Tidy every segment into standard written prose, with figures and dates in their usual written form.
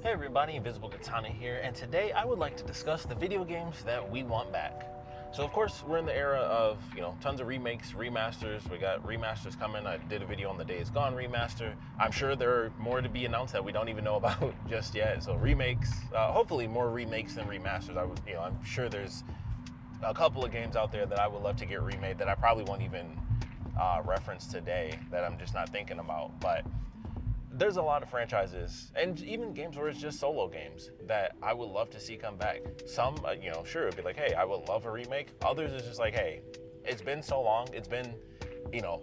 Hey everybody, Invisiblekatana here, and today I would like to discuss the video games that we want back. So of course, we're in the era of, tons of remakes, remasters. We got remasters coming. I did a video on the Days Gone remaster. I'm sure there are more to be announced that we don't even know about just yet. So remakes, hopefully more remakes than remasters. I'm sure there's a couple of games out there that I would love to get remade that I probably won't even reference today that I'm just not thinking about. But there's a lot of franchises and even games where it's just solo games that I would love to see come back. Some, sure, it'd be like, hey, I would love a remake. Others is just like, hey, it's been so long. It's been,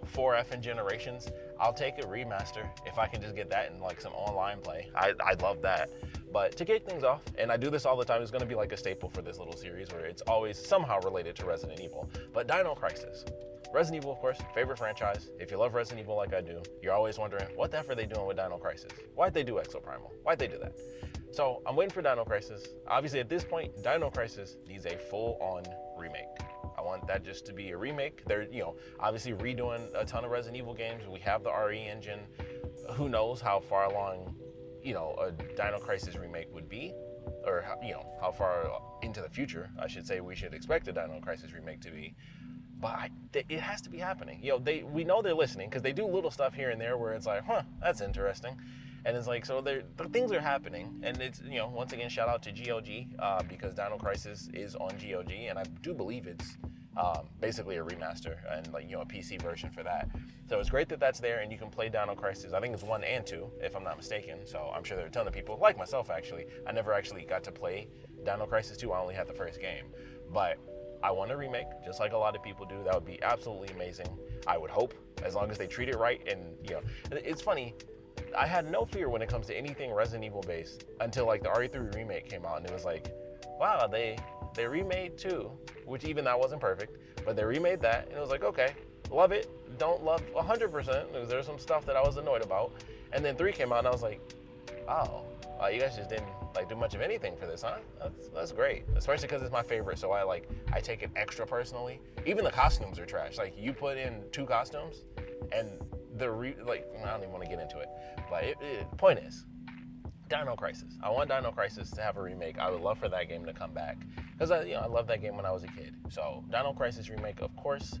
4 generations. I'll take a remaster if I can just get that in like some online play. I'd love that. But to kick things off, and I do this all the time, it's going to be like a staple for this little series where it's always somehow related to Resident Evil. But Dino Crisis. Resident Evil, of course, favorite franchise. If you love Resident Evil like I do, you're always wondering, what the F are they doing with Dino Crisis? Why'd they do Exoprimal? Why'd they do that? So I'm waiting for Dino Crisis. Obviously, at this point, Dino Crisis needs a full-on remake. I want that just to be a remake. They're, obviously redoing a ton of Resident Evil games. We have the RE engine. Who knows how far along, a Dino Crisis remake would be, or how far into the future, I should say, we should expect a Dino Crisis remake to be. But it has to be happening. We know they're listening because they do little stuff here and there where it's like, that's interesting. And it's like, so the things are happening. And it's, once again, shout out to GOG because Dino Crisis is on GOG. And I do believe it's basically a remaster and a PC version for that. So it's great that that's there and you can play Dino Crisis. I think it's 1 and 2, if I'm not mistaken. So I'm sure there are a ton of people, like myself actually. I never actually got to play Dino Crisis 2. I only had the first game. But I want a remake, just like a lot of people do. That would be absolutely amazing. I would hope, as long as they treat it right. And, it's funny. I had no fear when it comes to anything Resident Evil based until like the RE3 remake came out, and it was like, wow, they remade 2, which even that wasn't perfect, but they remade that, and it was like, okay, love it. Don't love 100%. There's some stuff that I was annoyed about, and then 3 came out, and I was like, oh, you guys just didn't do much of anything for this, huh? That's great, especially because it's my favorite. So I take it extra personally. Even the costumes are trash. Like you put in 2 costumes, and I don't even want to get into it. But point is, Dino Crisis. I want Dino Crisis to have a remake. I would love for that game to come back because I loved that game when I was a kid. So Dino Crisis remake, of course.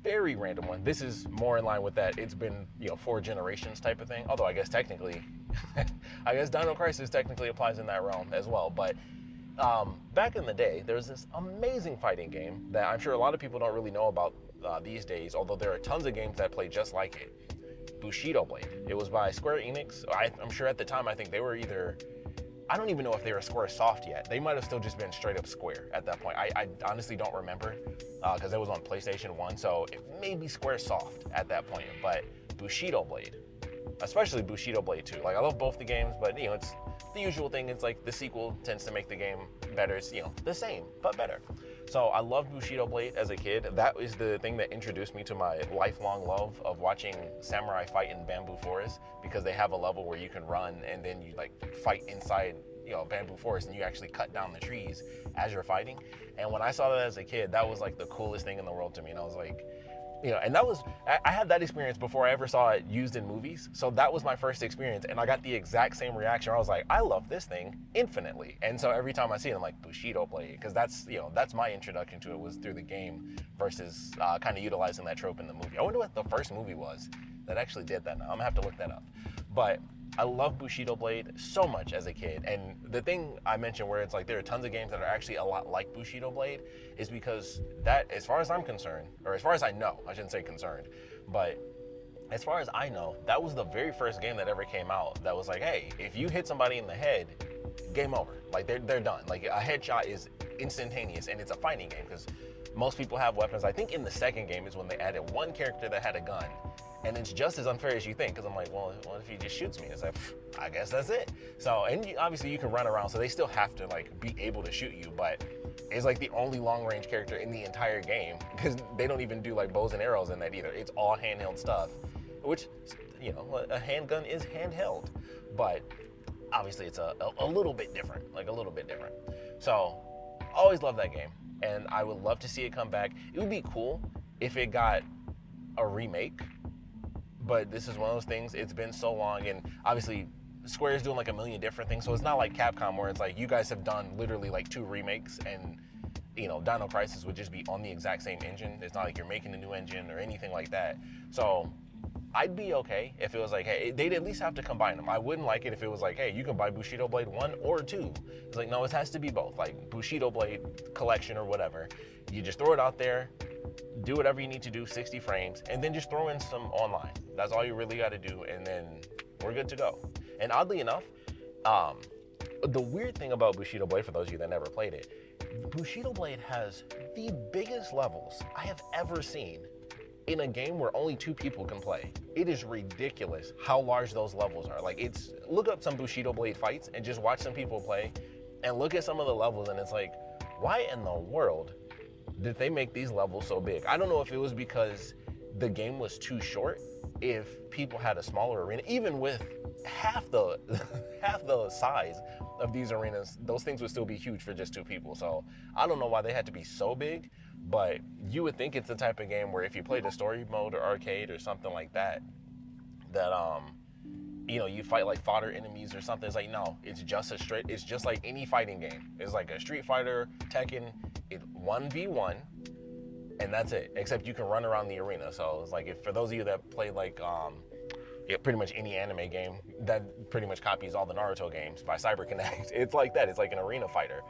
Very random one. This is more in line with that. It's been 4 generations type of thing. Although I guess technically, Dino Crisis technically applies in that realm as well. But back in the day, there was this amazing fighting game that I'm sure a lot of people don't really know about these days. Although there are tons of games that play just like it. Bushido Blade. It was by Square Enix. I'm sure at the time I think they were either. I don't even know if they were Square Soft yet. They might have still just been straight up Square at that point. I honestly don't remember because it was on PlayStation 1, so it may be Square Soft at that point. But Bushido Blade, especially Bushido Blade 2. I love both the games, but it's the usual thing. It's like the sequel tends to make the game better. It's the same but better. So I loved Bushido Blade as a kid. That was the thing that introduced me to my lifelong love of watching samurai fight in bamboo forest, because they have a level where you can run and then you fight inside bamboo forest, and you actually cut down the trees as you're fighting. And when I saw that as a kid, that was like the coolest thing in the world to me. And I was like, and I had that experience before I ever saw it used in movies. So that was my first experience, and I got the exact same reaction. I was like, I love this thing infinitely. And so every time I see it, I'm like, Bushido Blade, because that's my introduction to it, was through the game versus kind of utilizing that trope in the movie. I wonder what the first movie was that actually did that now. I'm gonna have to look that up. But I love Bushido Blade so much as a kid. And the thing I mentioned where it's like there are tons of games that are actually a lot like Bushido Blade is because that, as far as I'm concerned, or as far as I know, I shouldn't say concerned, but as far as I know, that was the very first game that ever came out that was like, hey, if you hit somebody in the head, game over. Like they're done. Like a headshot is instantaneous, and it's a fighting game because most people have weapons. I think in the second game is when they added one character that had a gun. And it's just as unfair as you think, because I'm like, well, what if he just shoots me? It's like, I guess that's it. So, and obviously you can run around, so they still have to be able to shoot you, but it's like the only long-range character in the entire game, because they don't even do bows and arrows in that either. It's all handheld stuff, which, a handgun is handheld, but obviously it's a little bit different, a little bit different. So, always love that game, and I would love to see it come back. It would be cool if it got a remake, but this is one of those things, it's been so long, and obviously Square's doing like a million different things, so it's not like Capcom where it's like you guys have done literally like 2 remakes and Dino Crisis would just be on the exact same engine. It's not like you're making a new engine or anything like that. So I'd be okay if it was like, hey, they'd at least have to combine them. I wouldn't like it if it was like, hey, you can buy Bushido Blade 1 or 2. It's like, no, it has to be both, like Bushido Blade collection or whatever. You just throw it out there, do whatever you need to do, 60 frames, and then just throw in some online. That's all you really got to do, and then we're good to go. And oddly enough, the weird thing about Bushido Blade, for those of you that never played it, Bushido Blade has the biggest levels I have ever seen in a game where only 2 people can play. It is ridiculous how large those levels are. Like, look up some Bushido Blade fights and just watch some people play and look at some of the levels, and it's like, why in the world did they make these levels so big? I don't know if it was because the game was too short, if people had a smaller arena, even with half the size of these arenas, those things would still be huge for just 2 people. So I don't know why they had to be so big, but you would think it's the type of game where if you played a story mode or arcade or something like that, you fight like fodder enemies or something. It's like, no, it's just like any fighting game. It's like a Street Fighter, Tekken, 1v1, and that's it, except you can run around the arena. So it's like, for those of you that play like pretty much any anime game that pretty much copies all the Naruto games by CyberConnect, it's like that. It's like an arena fighter.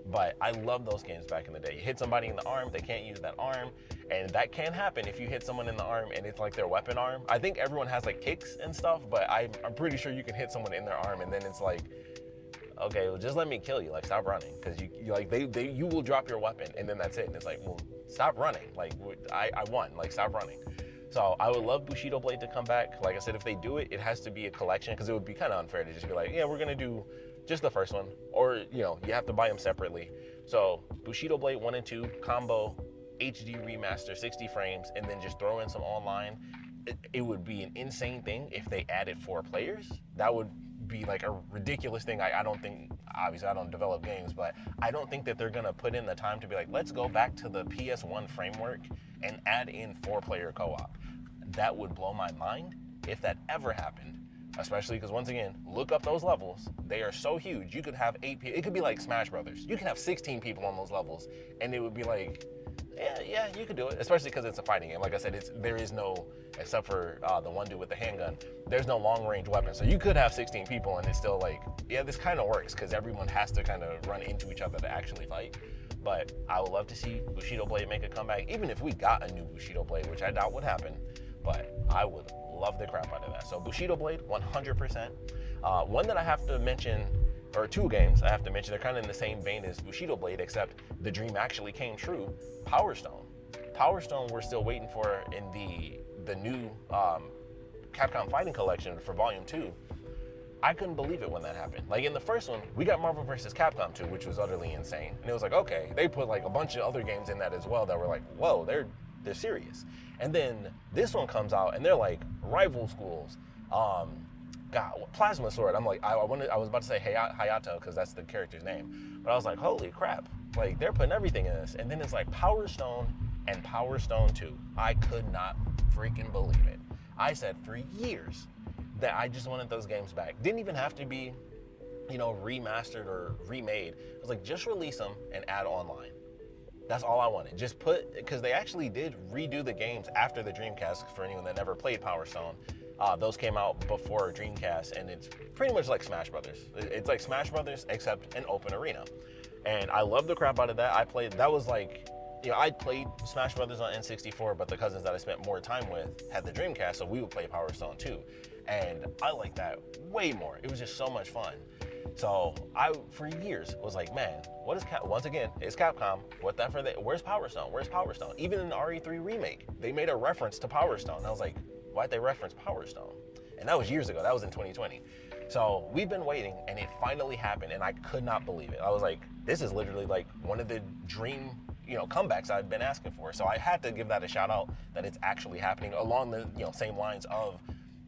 But I love those games back in the day. You hit somebody in the arm, they can't use that arm, and that can happen if you hit someone in the arm and it's like their weapon arm. I think everyone has like kicks and stuff, but I'm pretty sure you can hit someone in their arm and then it's like, okay, well, just let me kill you. Like, stop running, because you will drop your weapon, and then that's it. And it's like, well, stop running. Like, I won. Like, stop running. So I would love Bushido Blade to come back. Like I said, if they do it, it has to be a collection, because it would be kind of unfair to just be like, yeah, we're gonna do just the first one, or you have to buy them separately. So Bushido Blade 1 and 2 combo, HD remaster, 60 frames, and then just throw in some online. It would be an insane thing if they added 4 players. That would be like a ridiculous thing. I don't think, obviously I don't develop games, but I don't think that they're gonna put in the time to be like, let's go back to the PS1 framework and add in 4-player co-op. That would blow my mind if that ever happened, especially because, once again, look up those levels. They are so huge. You could have 8 people. It could be like Smash Brothers. You can have 16 people on those levels, and it would be like, yeah, you could do it, especially because it's a fighting game. Like I said, there is no, except for the one dude with the handgun, there's no long-range weapon. So you could have 16 people, and it's still like, yeah, this kind of works, because everyone has to kind of run into each other to actually fight. But I would love to see Bushido Blade make a comeback, even if we got a new Bushido Blade, which I doubt would happen. But I would love the crap out of that. So Bushido Blade, 100%. One that I have to mention, or 2 games I have to mention, they're kind of in the same vein as Bushido Blade, except the dream actually came true. Power Stone. Power Stone we're still waiting for in the new Capcom Fighting Collection for Volume 2. I couldn't believe it when that happened. Like, in the first one, we got Marvel vs. Capcom 2, which was utterly insane. And it was like, okay, they put like a bunch of other games in that as well that were like, whoa, they're serious. And then this one comes out and they're like rival schools. Plasma Sword. I'm like, I was about to say Hayato, because that's the character's name. But I was like, holy crap. Like, they're putting everything in this. And then it's like Power Stone and Power Stone 2. I could not freaking believe it. I said for years that I just wanted those games back. Didn't even have to be, remastered or remade. I was like, just release them and add online. That's all I wanted. Just because they actually did redo the games after the Dreamcast, for anyone that never played Power Stone. Those came out before Dreamcast, and it's pretty much like Smash Brothers. It's like Smash Brothers, except an open arena. And I love the crap out of that. That was like, I played Smash Brothers on N64, but the cousins that I spent more time with had the Dreamcast, so we would play Power Stone too. And I liked that way more. It was just so much fun. So I, for years, was like, man, what is once again, it's Capcom. Where's Power Stone? Where's Power Stone? Even in the RE3 remake, they made a reference to Power Stone. I was like, why'd they reference Power Stone? And that was years ago. That was in 2020. So we've been waiting, and it finally happened, and I could not believe it. I was like, this is literally like one of the dream, comebacks I've been asking for. So I had to give that a shout out that it's actually happening along the same lines of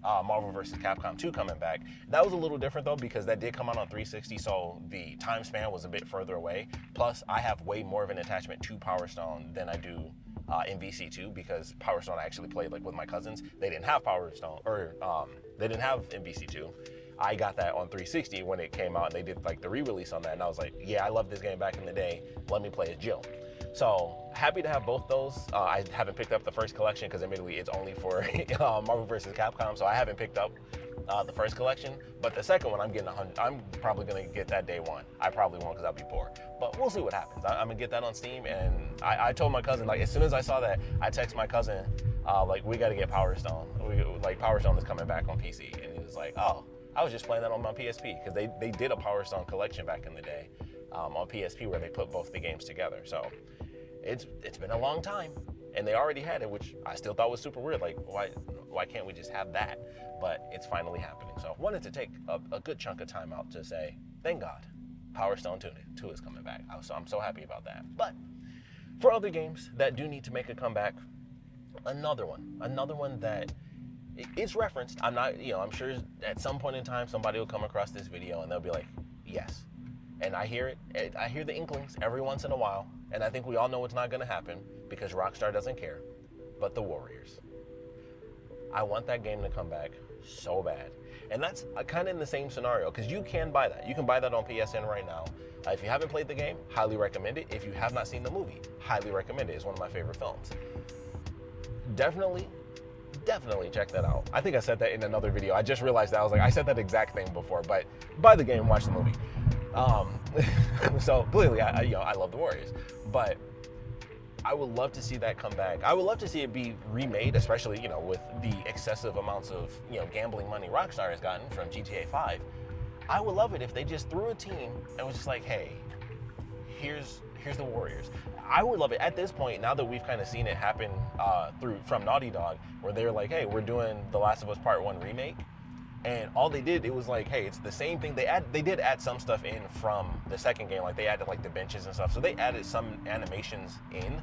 Marvel vs. Capcom 2 coming back. That was a little different though, because that did come out on 360, so the time span was a bit further away. Plus, I have way more of an attachment to Power Stone than I do in VC2, because Power Stone I actually played like with my cousins. They didn't have Power Stone, or they didn't have MVC2. I got that on 360 when it came out, and they did like the re-release on that, and I was like, yeah, I love this game back in the day. Let me play as Jill. So happy to have both those. I haven't picked up the first collection because admittedly it's only for Marvel vs. Capcom, so I haven't picked up the first collection. But the second one, I'm probably gonna get that day one. I probably won't because I'll be poor, but we'll see what happens. I'm gonna get that on Steam, and I told my cousin, like, as soon as I saw that, I text my cousin, like, we got to get Power Stone. Power Stone is coming back on PC, and he was like, oh, I was just playing that on my PSP because they did a Power Stone collection back in the day on PSP where they put both the games together. So it's been a long time, and they already had it, which I still thought was super weird. Like, why can't we just have that? But it's finally happening. So I wanted to take a good chunk of time out to say, thank God, Power Stone 2 is coming back. I'm so happy about that. But for other games that do need to make a comeback, another one that it's referenced. I'm sure at some point in time somebody will come across this video and they'll be like, yes. And I hear it. I hear the inklings every once in a while, and I think we all know it's not going to happen because Rockstar doesn't care. But the Warriors. I want that game to come back so bad. And that's kind of in the same scenario because you can buy that. You can buy that on PSN right now. If you haven't played the game, highly recommend it. If you have not seen the movie, highly recommend it. It's one of my favorite films. Definitely check that out. I think I said that in another video. I just realized that. I was like, I said that exact thing before, but buy the game, watch the movie. So clearly, I love the Warriors, but I would love to see that come back. I would love to see it be remade, especially, with the excessive amounts of, gambling money Rockstar has gotten from GTA 5. I would love it if they just threw a team and was just like, hey, here's the Warriors. I would love it at this point, now that we've kind of seen it happen from Naughty Dog, where they're like, hey, we're doing The Last of Us Part 1 remake. And all they did, it was like, hey, it's the same thing. They did add some stuff in from the second game, like they added like the benches and stuff. So they added some animations in,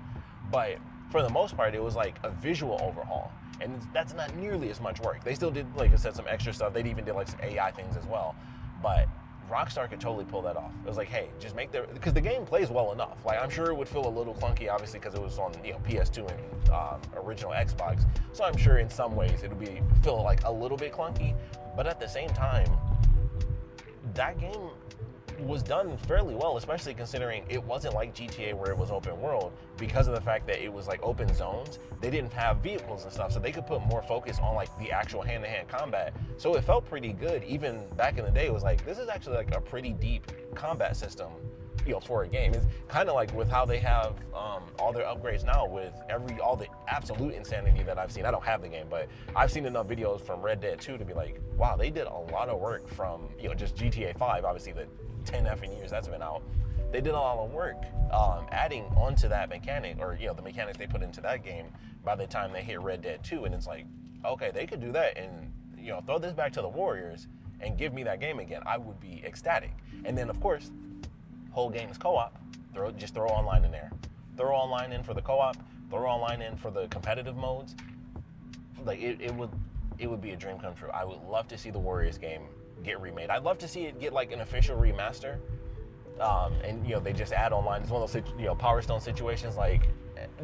but for the most part, it was like a visual overhaul. And that's not nearly as much work. They still did, like I said, some extra stuff. They even did like some AI things as well. But Rockstar could totally pull that off. It was like, hey, just make because the game plays well enough. Like, I'm sure it would feel a little clunky, obviously, because it was on PS2 and original Xbox. So I'm sure in some ways it would feel like a little bit clunky. But at the same time, that game was done fairly well, especially considering it wasn't like GTA where it was open world. Because of the fact that it was like open zones, they didn't have vehicles and stuff, so they could put more focus on like the actual hand-to-hand combat. So it felt pretty good. Even back in the day, it was like, this is actually like a pretty deep combat system, for a game. It's kind of like with how they have all their upgrades now with all the absolute insanity that I've seen. I don't have the game, but I've seen enough videos from Red Dead 2 to be like, wow, they did a lot of work from just GTA 5, obviously the 10 effing years that's been out. They did a lot of work adding onto that mechanic, or the mechanics they put into that game by the time they hit Red Dead 2, and it's like, okay, they could do that and throw this back to the Warriors and give me that game again. I would be ecstatic. And then of course, whole game is co-op. Just throw online in there. Throw online in for the co-op. Throw online in for the competitive modes. Like it would be a dream come true. I would love to see the Warriors game get remade. I'd love to see it get like an official remaster. And they just add online. It's one of those Power Stone situations. Like,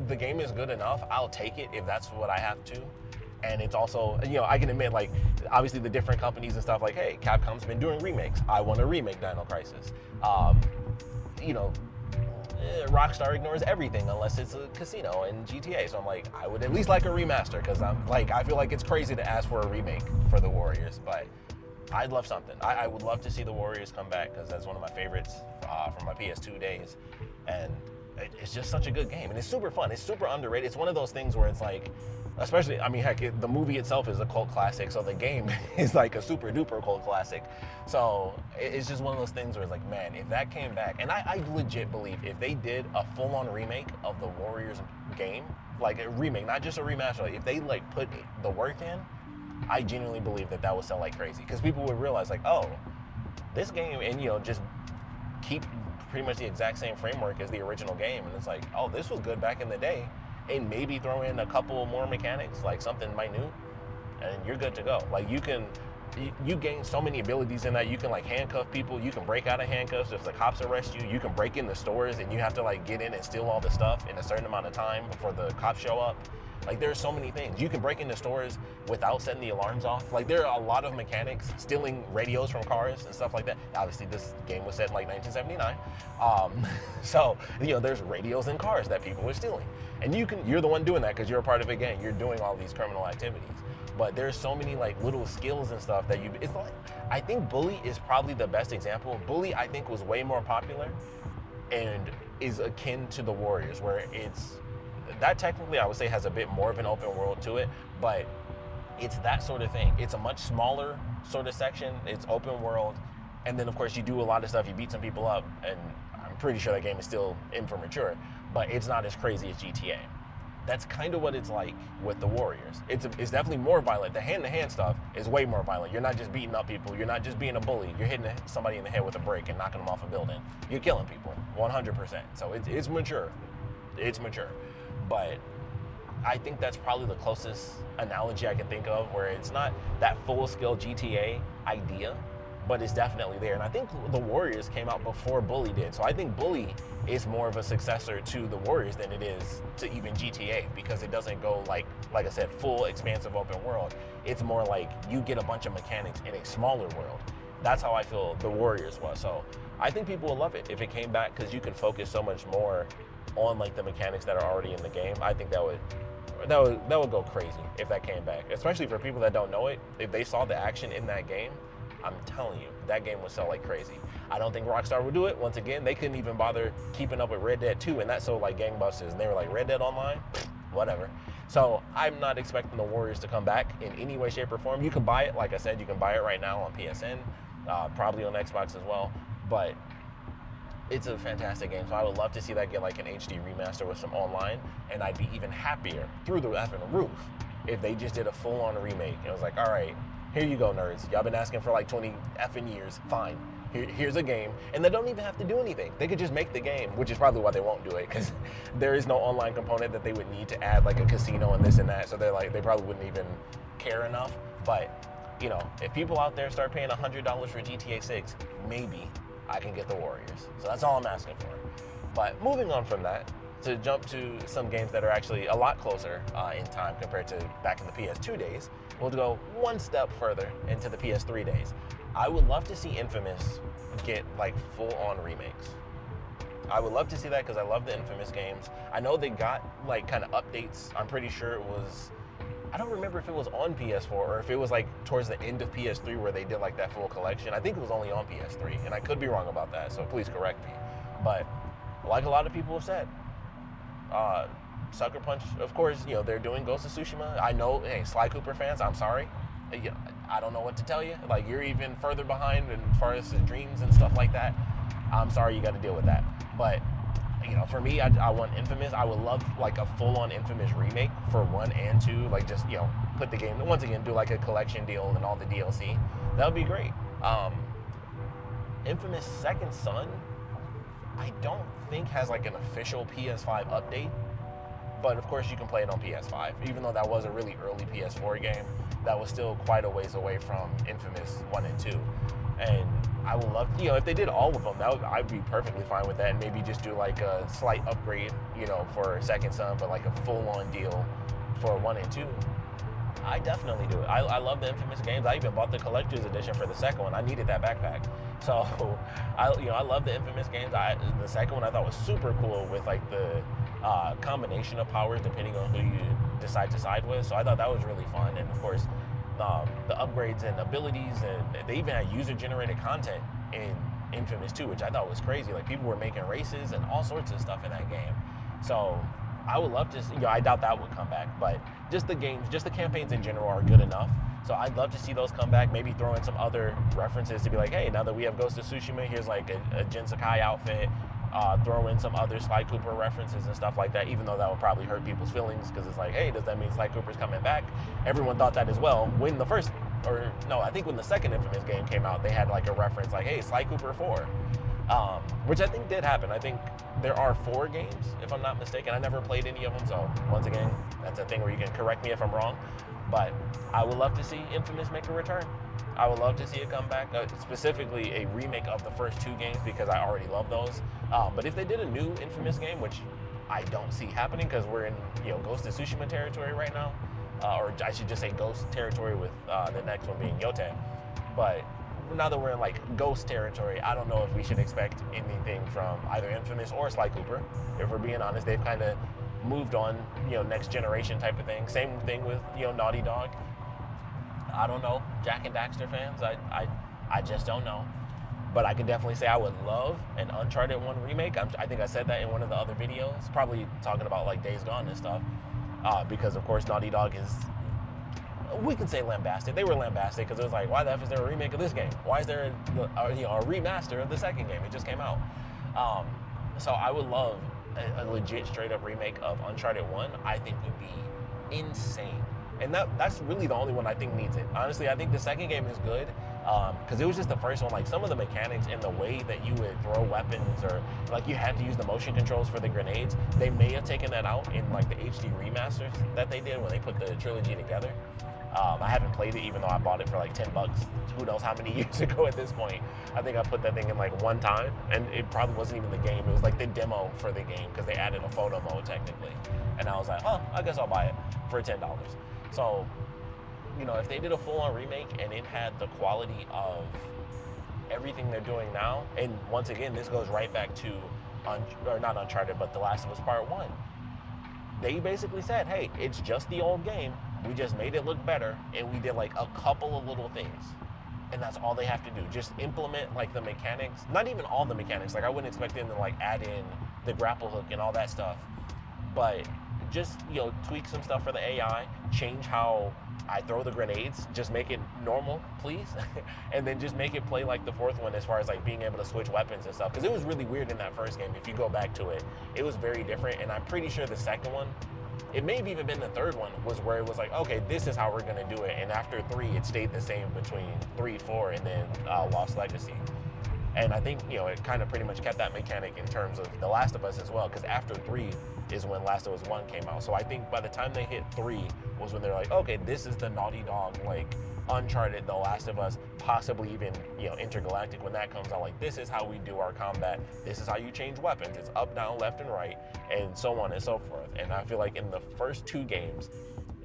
the game is good enough. I'll take it if that's what I have to. And it's also, I can admit, like, obviously the different companies and stuff, like, hey, Capcom's been doing remakes. I want to remake Dino Crisis. Rockstar ignores everything unless it's a casino in GTA. So I'm like, I would at least like a remaster, because I feel like it's crazy to ask for a remake for the Warriors, but I'd love something. I would love to see the Warriors come back, because that's one of my favorites from my PS2 days. And it's just such a good game, and it's super fun. It's super underrated. It's one of those things where it's like, especially, heck, the movie itself is a cult classic, so the game is like a super duper cult classic. So it's just one of those things where it's like, man, if that came back, and I legit believe if they did a full-on remake of the Warriors game, like a remake, not just a remaster, like if they like put the work in, I genuinely believe that would sell like crazy, because people would realize like, oh, this game, and just keep pretty much the exact same framework as the original game, and it's like, oh, this was good back in the day, and maybe throw in a couple more mechanics, like something minute, and you're good to go. Like, you gain so many abilities in that. You can like handcuff people, you can break out of handcuffs if the cops arrest you, you can break in the stores and you have to like get in and steal all the stuff in a certain amount of time before the cops show up. Like there's so many things. You can break into stores without setting the alarms off. Like there are a lot of mechanics, stealing radios from cars and stuff like that. Obviously this game was set in like 1979. So, there's radios in cars that people are stealing. And you're the one doing that because you're a part of a gang. You're doing all these criminal activities. But there's so many like little skills and stuff that it's like, I think Bully is probably the best example. Bully, I think, was way more popular and is akin to the Warriors, where that technically I would say has a bit more of an open world to it, but it's that sort of thing. It's a much smaller sort of section, it's open world, and then of course you do a lot of stuff, you beat some people up, and I'm pretty sure that game is still in for mature, but it's not as crazy as GTA. That's kind of what it's like with the Warriors. It's definitely more violent. The hand-to-hand stuff is way more violent. You're not just beating up people. You're not just being a bully. You're hitting somebody in the head with a brick and knocking them off a building. You're killing people, 100%. So it's mature. It's mature. But I think that's probably the closest analogy I can think of, where it's not that full-scale GTA idea, but it's definitely there. And I think the Warriors came out before Bully did. So I think Bully is more of a successor to the Warriors than it is to even GTA, because it doesn't go like I said, full expansive open world. It's more like you get a bunch of mechanics in a smaller world. That's how I feel the Warriors was. So I think people will love it if it came back, because you can focus so much more on like the mechanics that are already in the game. I think that would go crazy if that came back, especially for people that don't know it. If they saw the action in that game, I'm telling you, that game would sell like crazy. I don't think Rockstar would do it. Once again, they couldn't even bother keeping up with Red Dead 2, and that sold like gangbusters. And they were like, Red Dead Online? Whatever. So I'm not expecting the Warriors to come back in any way, shape, or form. You can buy it, like I said, you can buy it right now on PSN, probably on Xbox as well. But it's a fantastic game, so I would love to see that get like an HD remaster with some online, and I'd be even happier through the effing roof if they just did a full-on remake. And it was like, all right, here you go, nerds. Y'all been asking for like 20 effing years. Fine. Here's a game. And they don't even have to do anything. They could just make the game, which is probably why they won't do it, because there is no online component that they would need to add like a casino and this and that. So they probably wouldn't even care enough. But, if people out there start paying $100 for GTA 6, maybe I can get the Warriors. So that's all I'm asking for. But moving on from that, to jump to some games that are actually a lot closer in time compared to back in the PS2 days, we'll go one step further into the PS3 days. I would love to see Infamous get like full-on remakes. I would love to see that because I love the Infamous games. I know they got like kind of updates. I'm pretty sure it was, I don't remember if it was on PS4 or if it was like towards the end of PS3 where they did like that full collection. I think it was only on PS3, and I could be wrong about that, so please correct me. But like a lot of people have said, Sucker Punch, of course, they're doing Ghost of Tsushima. I know, hey, Sly Cooper fans, I'm sorry. I don't know what to tell you. Like, you're even further behind as far as the dreams and stuff like that. I'm sorry you got to deal with that. But, for me, I want Infamous. I would love, like, a full-on Infamous remake for 1 and 2. Like, just, put the game, once again, do, like, a collection deal and all the DLC. That would be great. Infamous Second Son, I don't think has, like, an official PS5 update. But of course you can play it on PS5. Even though that was a really early PS4 game, that was still quite a ways away from Infamous 1 and 2. And I would love, if they did all of them, I'd be perfectly fine with that, and maybe just do like a slight upgrade, for Second Son, but like a full-on deal for 1 and 2. I definitely do it. I love the Infamous games. I even bought the collector's edition for the second one. I needed that backpack. So, I love the Infamous games. The second one I thought was super cool with like the combination of powers depending on who you decide to side with. So I thought that was really fun. And of course, the upgrades and abilities, and they even had user-generated content in Infamous 2, which I thought was crazy. Like, people were making races and all sorts of stuff in that game. So I would love to, I doubt that would come back, but just the games, just the campaigns in general are good enough. So I'd love to see those come back, maybe throw in some other references to be like, hey, now that we have Ghost of Tsushima, here's like a Jin Sakai outfit, throw in some other Sly Cooper references and stuff like that, even though that would probably hurt people's feelings, because it's like, hey, does that mean Sly Cooper's coming back? Everyone thought that as well. When I think when the second Infamous game came out, they had like a reference like, hey, Sly Cooper 4. Which I think did happen. I think there are 4 games, if I'm not mistaken. I never played any of them, so once again, that's a thing where you can correct me if I'm wrong. But I would love to see Infamous make a return. I would love to see it come back, specifically a remake of the first 2 games, because I already love those. But if they did a new Infamous game, which I don't see happening because we're in Ghost of Tsushima territory right now, or I should just say Ghost territory with the next one being Yote. But now that we're in like Ghost territory, I don't know if we should expect anything from either Infamous or Sly Cooper. If we're being honest, they've kind of moved on, next generation type of thing. Same thing with Naughty Dog. I don't know, Jak and Daxter fans. I just don't know. But I can definitely say I would love an Uncharted 1 remake. I think I said that in one of the other videos, probably talking about like Days Gone and stuff. Because of course Naughty Dog is, we can say lambasted. They were lambasted because it was like, why the F is there a remake of this game? Why is there a remaster of the second game? It just came out. So I would love a legit straight up remake of Uncharted 1. I think would be insane. And that's really the only one I think needs it. Honestly, I think the second game is good because it was just the first one. Like some of the mechanics and the way that you would throw weapons, or like you had to use the motion controls for the grenades, they may have taken that out in like the HD remasters that they did when they put the trilogy together. I haven't played it, even though I bought it for like $10. Who knows how many years ago at this point. I think I put that thing in like one time, and it probably wasn't even the game. It was like the demo for the game because they added a photo mode technically. And I was like, oh, I guess I'll buy it for $10. So, if they did a full-on remake and it had the quality of everything they're doing now, and once again, this goes right back to, or not Uncharted, but The Last of Us Part 1. They basically said, hey, it's just the old game. We just made it look better, and we did like a couple of little things. And that's all they have to do. Just implement like the mechanics, not even all the mechanics. Like I wouldn't expect them to like add in the grapple hook and all that stuff. But just, tweak some stuff for the AI, change how I throw the grenades, just make it normal, please. And then just make it play like the fourth one as far as like being able to switch weapons and stuff. Because it was really weird in that first game. If you go back to it, it was very different. And I'm pretty sure the second one, it may have even been the third one, was where it was like, okay, this is how we're going to do it. And after 3, it stayed the same between 3, 4, and then Lost Legacy. And I think, it kind of pretty much kept that mechanic in terms of The Last of Us as well, because after 3 is when Last of Us 1 came out. So I think by the time they hit 3 was when they're like, okay, this is the Naughty Dog, like, Uncharted, The Last of Us, possibly even, Intergalactic when that comes out. Like, this is how we do our combat. This is how you change weapons. It's up, down, left, and right, and so on and so forth. And I feel like in the first 2 games,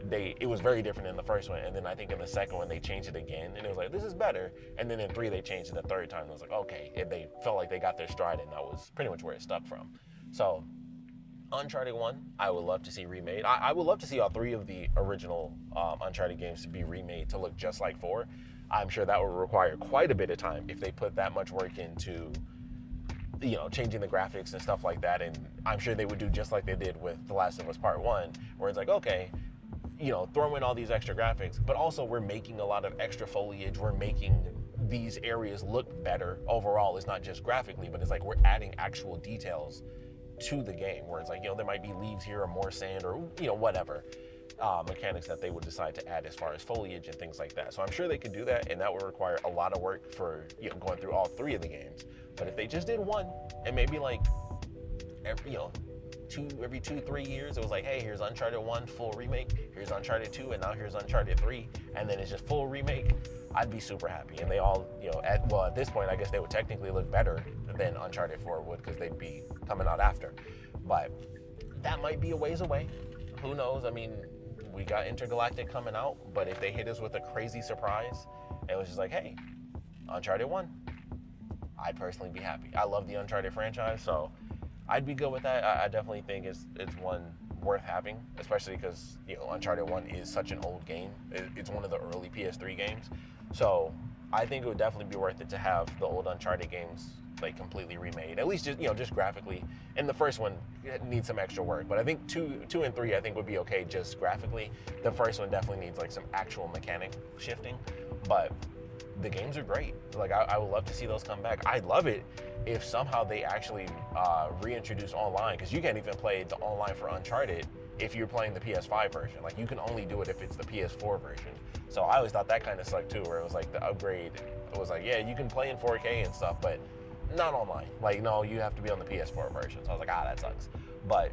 it was very different in the first one, and then I think in the second one they changed it again, and it was like, this is better. And then in 3 they changed it the third time, and it was like, okay, and they felt like they got their stride, and that was pretty much where it stuck from. So Uncharted 1, I would love to see remade. I would love to see all 3 of the original Uncharted games to be remade to look just like 4. I'm sure that would require quite a bit of time if they put that much work into changing the graphics and stuff like that. And I'm sure they would do just like they did with The Last of Us Part 1, where it's like, okay, throw in all these extra graphics, but also we're making a lot of extra foliage. We're making these areas look better overall. It's not just graphically, but it's like we're adding actual details to the game, where it's like, there might be leaves here or more sand or, whatever mechanics that they would decide to add as far as foliage and things like that. So I'm sure they could do that, and that would require a lot of work for, going through all 3 of the games. But if they just did 1, and maybe like every 2-3 years, it was like, hey, here's Uncharted 1 full remake, here's Uncharted 2, and now here's Uncharted 3, and then it's just full remake, I'd be super happy. And they all, at this point, I guess they would technically look better than Uncharted 4 would, because they'd be coming out after. But that might be a ways away. Who knows? I mean, we got Intergalactic coming out, but if they hit us with a crazy surprise, it was just like, hey, Uncharted 1, I'd personally be happy. I love the Uncharted franchise, so I'd be good with that. I definitely think it's one worth having, especially because Uncharted 1 is such an old game. It's one of the early PS3 games, so I think it would definitely be worth it to have the old Uncharted games like completely remade, at least just graphically. And the first one needs some extra work, but I think 2 and 3 I think would be okay just graphically. The first one definitely needs like some actual mechanic shifting, but the games are great. Like I would love to see those come back. I'd love it if somehow they actually reintroduce online, because you can't even play the online for Uncharted if you're playing the PS5 version. Like you can only do it if it's the PS4 version. So I always thought that kind of sucked too, where it was like the upgrade, it was like, yeah, you can play in 4K and stuff, but not online. Like, no, you have to be on the PS4 version. So I was like, that sucks. But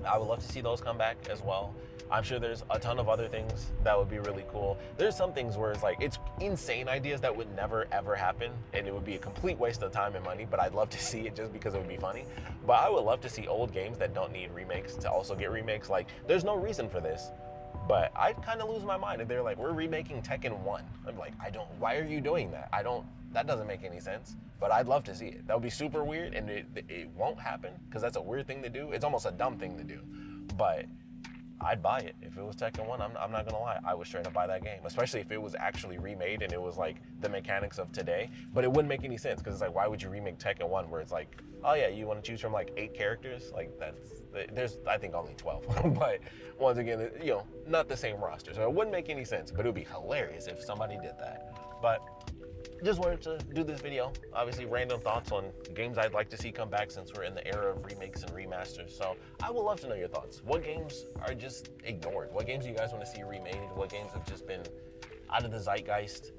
I would love to see those come back as well. I'm sure there's a ton of other things that would be really cool. There's some things where it's like, it's insane ideas that would never ever happen, and it would be a complete waste of time and money, but I'd love to see it just because it would be funny. But I would love to see old games that don't need remakes to also get remakes. Like, there's no reason for this, but I'd kind of lose my mind if they're like, we're remaking Tekken 1. I'm like, why are you doing that? That doesn't make any sense, but I'd love to see it. That would be super weird, and it won't happen because that's a weird thing to do. It's almost a dumb thing to do, but I'd buy it. If it was Tekken 1, I'm not gonna lie, I would straight up buy that game, especially if it was actually remade and it was like the mechanics of today. But it wouldn't make any sense because it's like, why would you remake Tekken 1 where it's like, oh yeah, you want to choose from like 8 characters? Like there's I think only 12. But once again, you know, not the same roster, so it wouldn't make any sense. But it would be hilarious if somebody did that. But just wanted to do this video. Obviously, random thoughts on games I'd like to see come back since we're in the era of remakes and remasters. So I would love to know your thoughts. What games are just ignored? What games do you guys want to see remade? What games have just been out of the zeitgeist?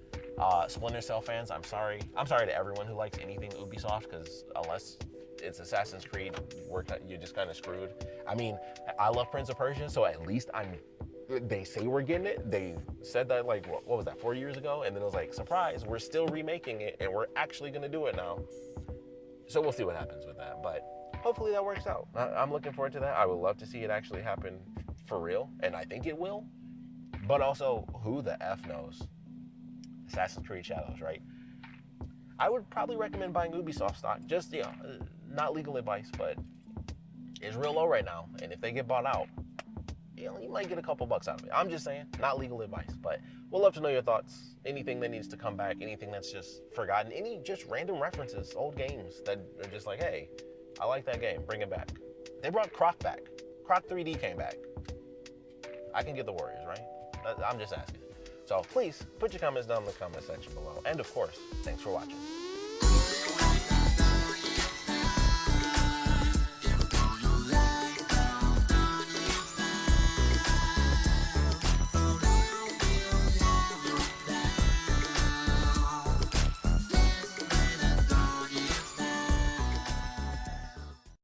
Splinter Cell fans, I'm sorry. I'm sorry to everyone who likes anything Ubisoft, because unless it's Assassin's Creed, you're just kind of screwed. I mean, I love Prince of Persia, so at least they say we're getting it. They said that like, what was that, 4 years ago? And then it was like, surprise, we're still remaking it and we're actually gonna do it now. So we'll see what happens with that, but hopefully that works out. I'm looking forward to that. I would love to see it actually happen for real, and I think it will. But also, who the F knows? Assassin's Creed Shadows, right? I would probably recommend buying Ubisoft stock. Just, you know, not legal advice, but it's real low right now. And if they get bought out, you might get a couple bucks out of it. I'm just saying, not legal advice, but we'd love to know your thoughts. Anything that needs to come back, anything that's just forgotten, any just random references, old games that are just like, hey, I like that game, bring it back. They brought Croc back. Croc 3D came back. I can get the Warriors, right? I'm just asking. So please, put your comments down in the comment section below. And of course, thanks for watching.